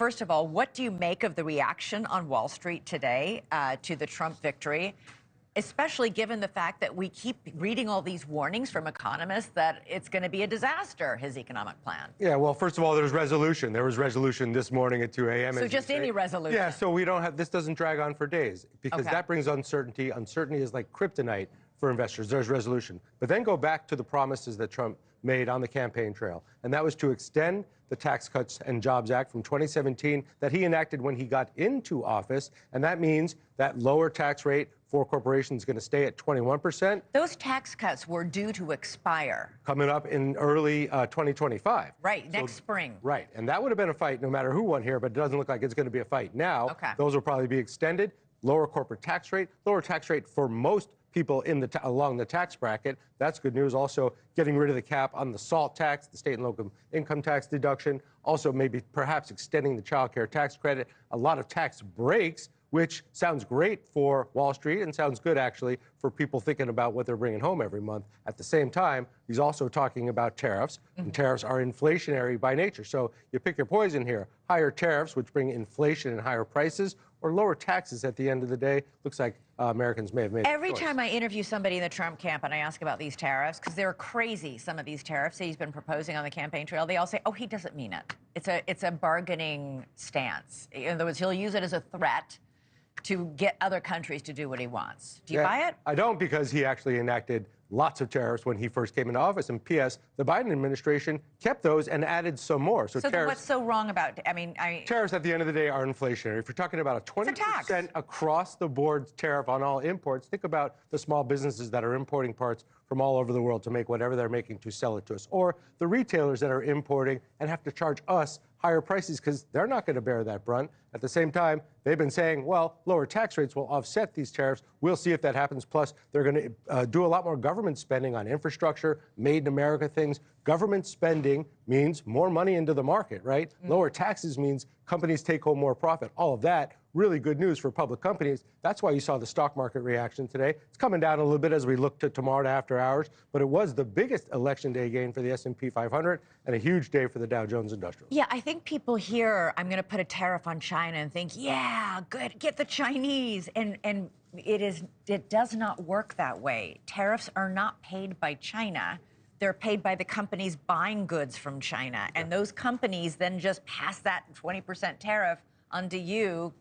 first of all, what do you make of the reaction on Wall Street today to the Trump victory, especially given the fact that we keep reading all these warnings from economists that it's going to be a disaster, his economic plan? Yeah, well, first of all, there's resolution. There was resolution this morning at 2 a.m. So just any resolution? Yeah, so we don't have, this doesn't drag on for days because that brings uncertainty. Uncertainty is like kryptonite for investors. There's resolution. But then go back to the promises that Trump made on the campaign trail, and that was to extend the Tax Cuts and Jobs Act from 2017 that he enacted when he got into office, and that means that lower tax rate for corporations is going to stay at 21%. Those tax cuts were due to expire. Coming up in early 2025. Right, next spring. Right, and that would have been a fight no matter who won here, but it doesn't look like it's going to be a fight now. Those will probably be extended. Lower corporate tax rate for most people in along the tax bracket. That's good news. Also, getting rid of the cap on the SALT tax, the state and local income tax deduction. Also, maybe perhaps extending the child care tax credit. A lot of tax breaks, which sounds great for Wall Street and sounds good, actually, for people thinking about what they're bringing home every month. At the same time, he's also talking about tariffs, and tariffs are inflationary by nature. So you pick your poison here. Higher tariffs, which bring inflation and higher prices, or lower taxes at the end of the day. Looks like Americans may have made Every time I interview somebody in the Trump camp and I ask about these tariffs, because they're crazy, some of these tariffs that he's been proposing on the campaign trail, they all say, oh, he doesn't mean it. It's a bargaining stance. In other words, he'll use it as a threat to get other countries to do what he wants. Do you buy it? I don't, because he actually enacted lots of tariffs when he first came into office. And P.S., the Biden administration kept those and added some more. So tariffs, what's so wrong about, tariffs at the end of the day are inflationary. If you're talking about a 20% across-the-board tariff on all imports, think about the small businesses that are importing parts from all over the world to make whatever they're making to sell it to us, or the retailers that are importing and have to charge us higher prices because they're not going to bear that brunt. At the same time, they've been saying, well, lower tax rates will offset these tariffs. We'll see if that happens. Plus, they're going to do a lot more government spending on infrastructure, made in America things. Government spending means more money into the market, right? Lower taxes means companies take home more profit. All of that, really good news for public companies. That's why you saw the stock market reaction today. It's coming down a little bit as we look to tomorrow to after hours, but it was the biggest election day gain for the S&P 500 and a huge day for the Dow Jones Industrial. Yeah, I think people hear, I'm going to put a tariff on China and think, yeah, good, get the Chinese. And it does not work that way. Tariffs are not paid by China. They're paid by the companies buying goods from China. And those companies then just pass that 20% tariff onto you.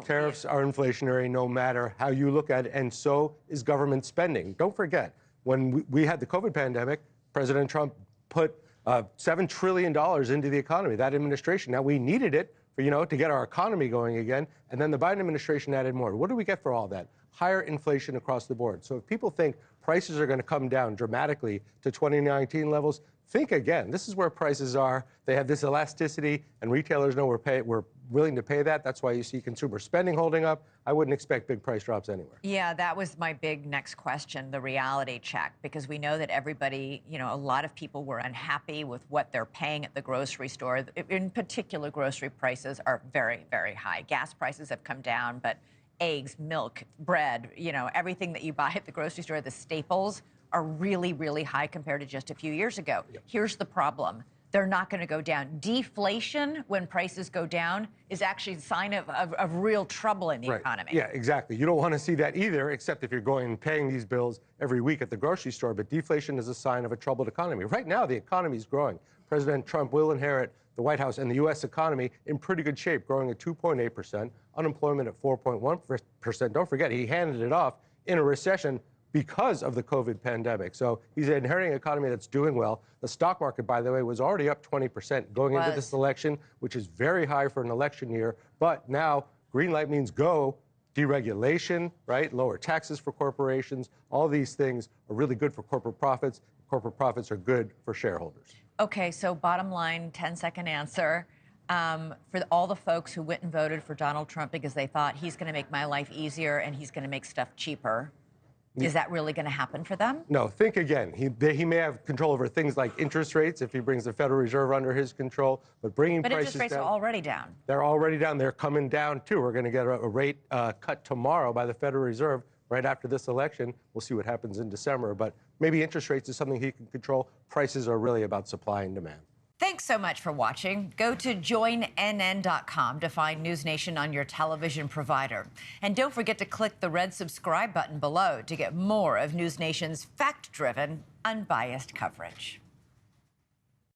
Tariffs are inflationary no matter how you look at it, and so is government spending. Don't forget, when we had the COVID pandemic, President Trump put $7 trillion into the economy, that administration. Now, we needed it for, to get our economy going again, and then the Biden administration added more. What do we get for all that? Higher inflation across the board. So if people think prices are going to come down dramatically to 2019 levels, think again. This is where prices are. They have this elasticity, and retailers know we're willing to pay that. That's why you see consumer spending holding up. I wouldn't expect big price drops anywhere. Yeah, that was my big next question, the reality check, because we know that everybody, a lot of people were unhappy with what they're paying at the grocery store. In particular, grocery prices are very, very high. Gas prices have come down, but eggs, milk, bread, everything that you buy at the grocery store, the staples, are really, really high compared to just a few years ago. Here's the problem. They're not going to go down. Deflation, when prices go down, is actually a sign of real trouble in the economy. Yeah, exactly. You don't want to see that either, except if you're going and paying these bills every week at the grocery store. But deflation is a sign of a troubled economy. Right now, the economy is growing. President Trump will inherit the White House and the U.S. economy in pretty good shape, growing at 2.8%, unemployment at 4.1%. Don't forget, he handed it off in a recession because of the COVID pandemic. So he's inheriting an economy that's doing well. The stock market, by the way, was already up 20% going into this election, which is very high for an election year. But now green light means go. Deregulation, right? Lower taxes for corporations. All these things are really good for corporate profits. Corporate profits are good for shareholders. Okay, so bottom line, 10-second answer. For all the folks who went and voted for Donald Trump because they thought he's going to make my life easier and he's going to make stuff cheaper, is that really going to happen for them? No, think again. He may have control over things like interest rates if he brings the Federal Reserve under his control, but bringing prices down. But interest rates are already down. They're already down. They're coming down, too. We're going to get a rate cut tomorrow by the Federal Reserve right after this election. We'll see what happens in December, but maybe interest rates is something he can control. Prices are really about supply and demand. Thanks so much for watching. Go to joinnn.com to find NewsNation on your television provider. And don't forget to click the red subscribe button below to get more of NewsNation's fact-driven, unbiased coverage.